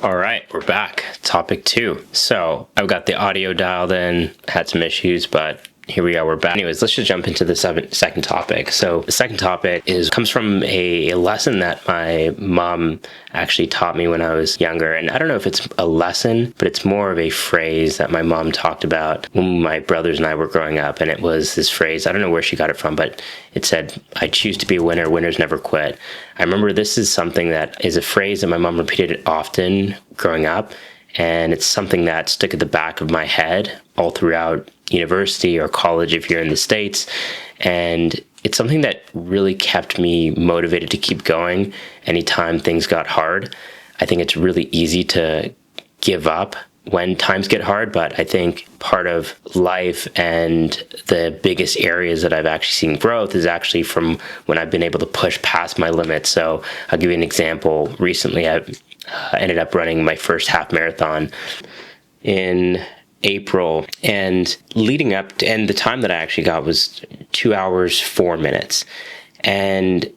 All right, we're back. Topic 2. So I've got the audio dialed in, had some issues, but here we go, we're back. Anyways, let's just jump into the second topic. So the second topic comes from a lesson that my mom actually taught me when I was younger. And I don't know if it's a lesson, but it's more of a phrase that my mom talked about when my brothers and I were growing up. And it was this phrase, I don't know where she got it from, but it said, "I choose to be a winner, winners never quit." I remember this is something that is a phrase that my mom repeated often growing up. And it's something that stuck at the back of my head all throughout university or college if you're in the States. And it's something that really kept me motivated to keep going anytime things got hard. I think it's really easy to give up when times get hard, but I think part of life and the biggest areas that I've actually seen growth is actually from when I've been able to push past my limits. So I'll give you an example. Recently, I ended up running my first half marathon in April, and leading up to, and the time that I actually got was 2 hours, 4 minutes. And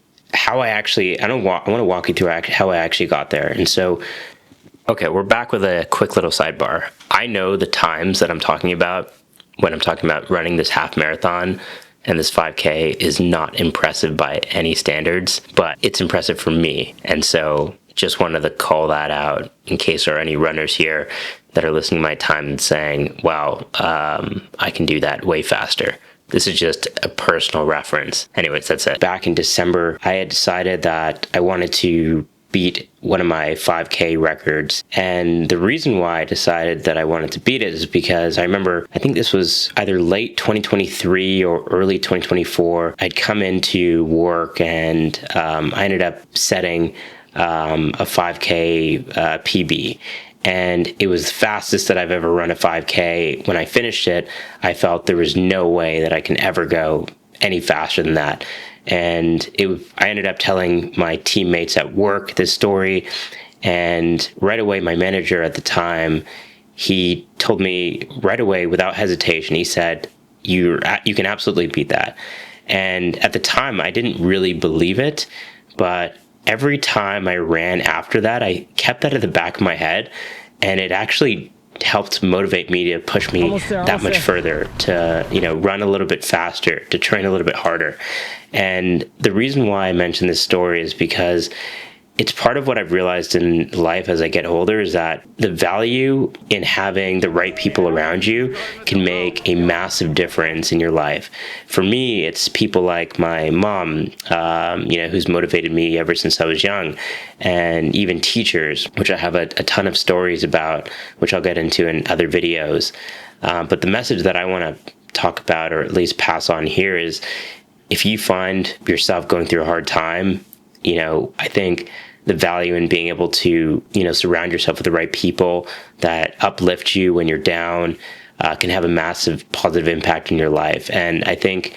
I want to walk you through how I actually got there. And so, okay, we're back with a quick little sidebar. I know the times that I'm talking about when I'm talking about running this half marathon and this 5K is not impressive by any standards, but it's impressive for me. And so just wanted to call that out in case there are any runners here that are listening to my time and saying, wow, I can do that way faster. This is just a personal reference. Anyways, that's it. Back in December, I had decided that I wanted to beat one of my 5K records. And the reason why I decided that I wanted to beat it is because I remember, I think this was either late 2023 or early 2024. I'd come into work and I ended up setting a 5K PB. And it was the fastest that I've ever run a 5K. When I finished it, I felt there was no way that I can ever go any faster than that. And I ended up telling my teammates at work this story. And right away, my manager at the time, he told me right away without hesitation, he said, you can absolutely beat that. And at the time, I didn't really believe it, but every time I ran after that, I kept that at the back of my head, and it actually helped motivate me to push me that much further, to run a little bit faster, to train a little bit harder. And the reason why I mention this story is because it's part of what I've realized in life as I get older, is that the value in having the right people around you can make a massive difference in your life. For me, it's people like my mom, who's motivated me ever since I was young, and even teachers, which I have a ton of stories about, which I'll get into in other videos. But the message that I want to talk about, or at least pass on here, is if you find yourself going through a hard time, I think the value in being able to, surround yourself with the right people that uplift you when you're down can have a massive positive impact in your life. And I think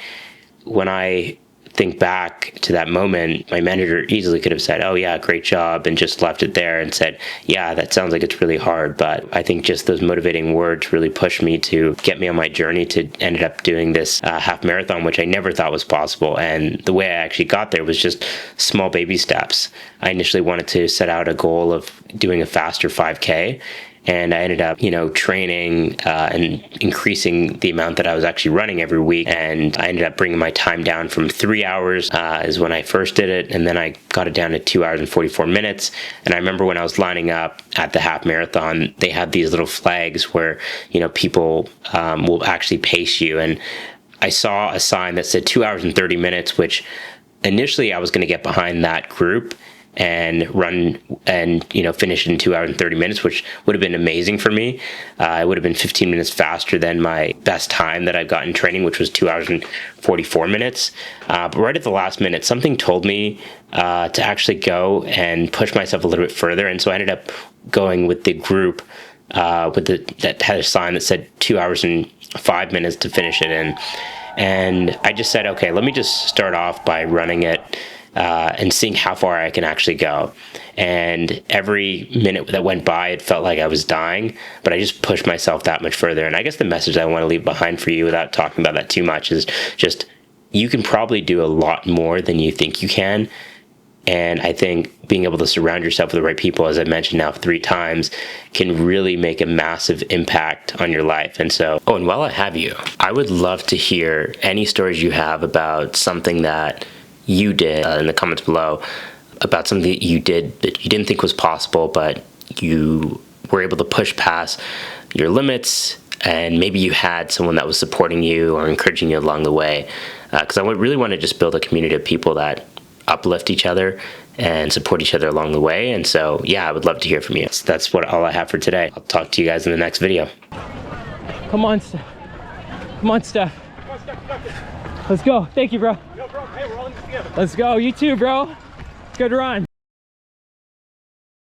when I think back to that moment, my manager easily could have said, "Oh yeah, great job," and just left it there and said, "Yeah, that sounds like it's really hard." But I think just those motivating words really pushed me to get me on my journey to ended up doing this half marathon, which I never thought was possible. And the way I actually got there was just small baby steps. I initially wanted to set out a goal of doing a faster 5K. And I ended up, training and increasing the amount that I was actually running every week. And I ended up bringing my time down from 3 hours is when I first did it. And then I got it down to 2 hours and 44 minutes. And I remember when I was lining up at the half marathon, they had these little flags where, people will actually pace you. And I saw a sign that said 2 hours and 30 minutes, which initially I was going to get behind that group and run and finish in 2 hours and 30 minutes, which would have been amazing for me. It would have been 15 minutes faster than my best time that I've got in training, which was 2 hours and 44 minutes. But right at the last minute, something told me to actually go and push myself a little bit further. And so I ended up going with the group that had a sign that said 2 hours and 5 minutes to finish it in. And I just said, okay, let me just start off by running it and seeing how far I can actually go. And every minute that went by, it felt like I was dying, but I just pushed myself that much further. And I guess the message I want to leave behind for you, without talking about that too much, is just you can probably do a lot more than you think you can. And I think being able to surround yourself with the right people, as I mentioned now 3 times, can really make a massive impact on your life. And so, oh, and while I have you, I would love to hear any stories you have about something that you did in the comments below, about something that you did that you didn't think was possible, but you were able to push past your limits, and maybe you had someone that was supporting you or encouraging you along the way. Because I really want to just build a community of people that uplift each other and support each other along the way. And so, yeah, I would love to hear from you. That's all I have for today. I'll talk to you guys in the next video. Come on, Steph. Come on, Steph. Let's go. Thank you, bro. Yo, bro. Hey, we're all in this together. Let's go. You too, bro. Good run.